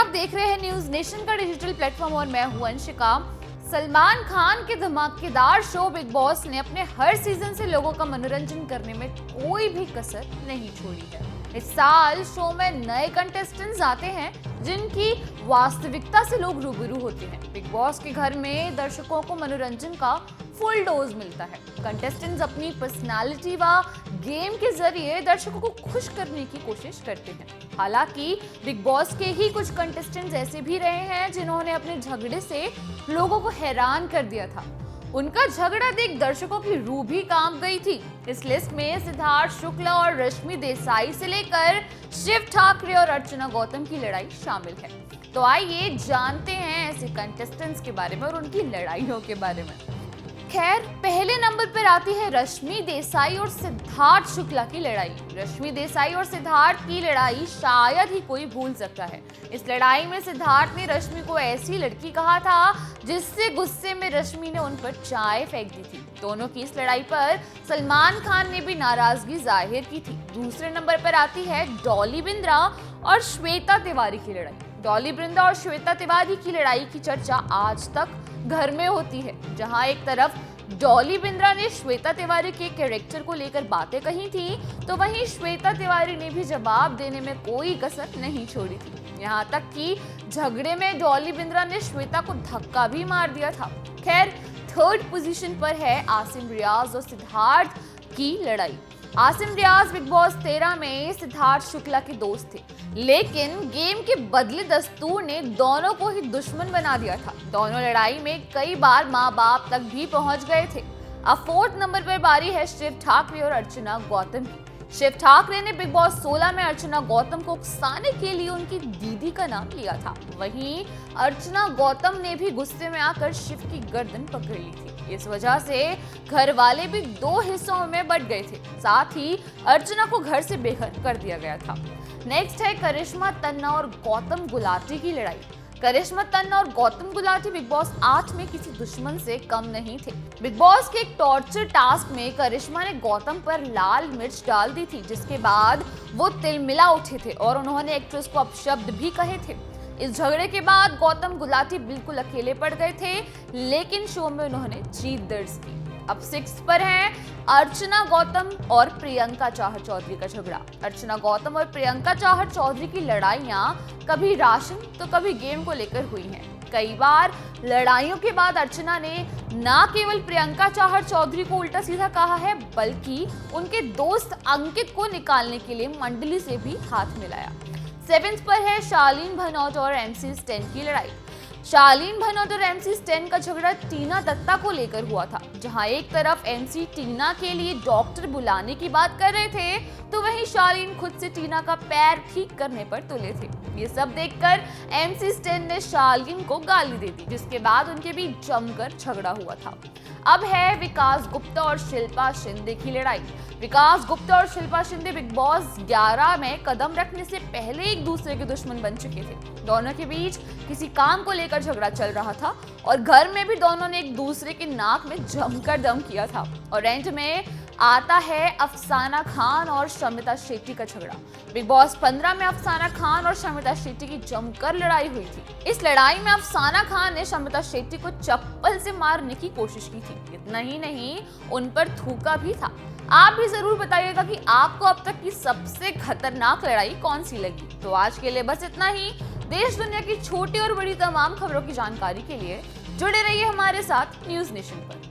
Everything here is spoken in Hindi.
आप देख रहे हैं न्यूज नेशन का डिजिटल प्लेटफॉर्म और मैं हूं अंशिका। सलमान खान के धमाकेदार शो बिग बॉस ने अपने हर सीजन से लोगों का मनोरंजन करने में कोई भी कसर नहीं छोड़ी है। इस साल शो में नए कंटेस्टेंट्स आते हैं जिनकी वास्तविकता से लोग रूबरू होते हैं। बिग बॉस के घर में दर्शकों को मनोरंजन का फुल डोज मिलता है। कंटेस्टेंट्स अपनी पर्सनालिटी व गेम के जरिए दर्शकों को खुश करने की कोशिश करते हैं। हालांकि बिग बॉस के ही कुछ कंटेस्टेंट्स ऐसे भी रहे हैं जिन्होंने अपने झगड़े से लोगों को हैरान कर दिया था। उनका झगड़ा देख दर्शकों की रूह भी कांप गई थी। इस लिस्ट में सिद्धार्थ शुक्ला और रश्मि देसाई से लेकर शिव ठाकरे और अर्चना गौतम की लड़ाई शामिल है। तो आइए जानते हैं ऐसे कंटेस्टेंट्स के बारे में और उनकी लड़ाइयों के बारे में। खैर, पहले नंबर पर आती है रश्मि देसाई और सिद्धार्थ शुक्ला की लड़ाई। रश्मि देसाई और सिद्धार्थ की लड़ाई शायद ही कोई भूल सकता है। इस लड़ाई में सिद्धार्थ ने रश्मि को ऐसी लड़की कहा था जिससे गुस्से में रश्मि ने उन पर चाय फेंक दी थी। दोनों की इस लड़ाई पर सलमान खान ने भी नाराजगी जाहिर की थी। दूसरे नंबर पर आती है डॉली बिंद्रा और श्वेता तिवारी की लड़ाई। डॉली बिंद्रा और श्वेता तिवारी की लड़ाई की चर्चा आज तक घर में होती है। जहां एक तरफ डॉली बिंद्रा ने श्वेता तिवारी के कैरेक्टर को लेकर बातें कही थी, तो वहीं श्वेता तिवारी ने भी जवाब देने में कोई कसर नहीं छोड़ी थी। यहाँ तक कि झगड़े में डॉली बिंद्रा ने श्वेता को धक्का भी मार दिया था। खैर, थर्ड पोजीशन पर है आसिम रियाज और सिद्धार्थ की लड़ाई। आसिम रियाज बिग बॉस 13 में सिद्धार्थ शुक्ला के दोस्त थे, लेकिन गेम के बदले दस्तूर ने दोनों को ही दुश्मन बना दिया था। दोनों लड़ाई में कई बार माँ बाप तक भी पहुंच गए थे। अब फोर्थ नंबर पर बारी है शिव ठाकरे और अर्चना गौतम की। शिव ठाकरे ने बिग बॉस 16 में अर्चना गौतम को उकसाने के लिए उनकी दीदी का नाम लिया था। वहीं अर्चना गौतम ने भी गुस्से में आकर शिव की गर्दन पकड़ ली थी। इस वजह से घर वाले भी दो हिस्सों में बंट गए थे। साथ ही अर्चना को घर से बेघर कर दिया गया था। नेक्स्ट है करिश्मा तन्ना और गौतम गुलाटी की लड़ाई। करिश्मा तन्ना और गौतम गुलाटी बिग बॉस 8 में किसी दुश्मन से कम नहीं थे। बिग बॉस के एक टॉर्चर टास्क में करिश्मा ने गौतम पर लाल मिर्च डाल दी थी, जिसके बाद वो तिलमिला उठे थे और उन्होंने एक्ट्रेस को अपशब्द भी कहे थे। इस झगड़े के बाद गौतम गुलाटी बिल्कुल अकेले पड़ गए थे, लेकिन शो में उन्होंने जीत दर्ज की। अब 6 पर है अर्चना गौतम और प्रियंका चाहर चौधरी का झगड़ा। अर्चना गौतम और प्रियंका चाहर चौधरी की लड़ाइयां कभी राशन तो कभी गेम को लेकर हुई हैं। कई बार लड़ाइयों के बाद अर्चना ने न केवल प्रियंका चाहर चौधरी को उल्टा सीधा कहा है, बल्कि उनके दोस्त अंकित को निकालने के लिए मंडली से भी हाथ मिलाया। 7 पर है शालीन भनोट और MC स्टैन की लड़ाई। शालीन भनोट और MC स्टैन का झगड़ा टीना दत्ता को लेकर हुआ था। जहां एक तरफ MC टीना के लिए डॉक्टर बुलाने की बात कर रहे थे, तो वहीं शालीन खुद से टीना का पैर ठीक करने पर तुले थे। ये सब देखकर MC स्टैन ने शालीन को गाली दे दी, जिसके बाद उनके बीच जमकर झगड़ा हुआ था। अब है विकास गुप्ता और शिल्पा शिंदे की लड़ाई। विकास गुप्ता और शिल्पा शिंदे बिग बॉस 11 में कदम रखने से पहले एक दूसरे के दुश्मन बन चुके थे। दोनों के बीच किसी काम को लेकर झगड़ा चल रहा था और घर में भी दोनों ने एक दूसरे के नाक में जमकर दम किया था। और एंड में आता है अफसाना खान और शमिता शेट्टी का झगड़ा। बिग बॉस 15 में अफसाना खान और शमिता शेट्टी की जमकर लड़ाई हुई थी। इस लड़ाई में अफसाना खान ने शमिता शेट्टी को चप्पल से मारने की कोशिश की थी। इतना ही नहीं, उन पर थूका भी था। आप भी जरूर बताइएगा कि आपको अब तक की सबसे खतरनाक लड़ाई कौन सी लगी। तो आज के लिए बस इतना ही। देश दुनिया की छोटी और बड़ी तमाम खबरों की जानकारी के लिए जुड़े रहिए हमारे साथ न्यूज नेशन पर।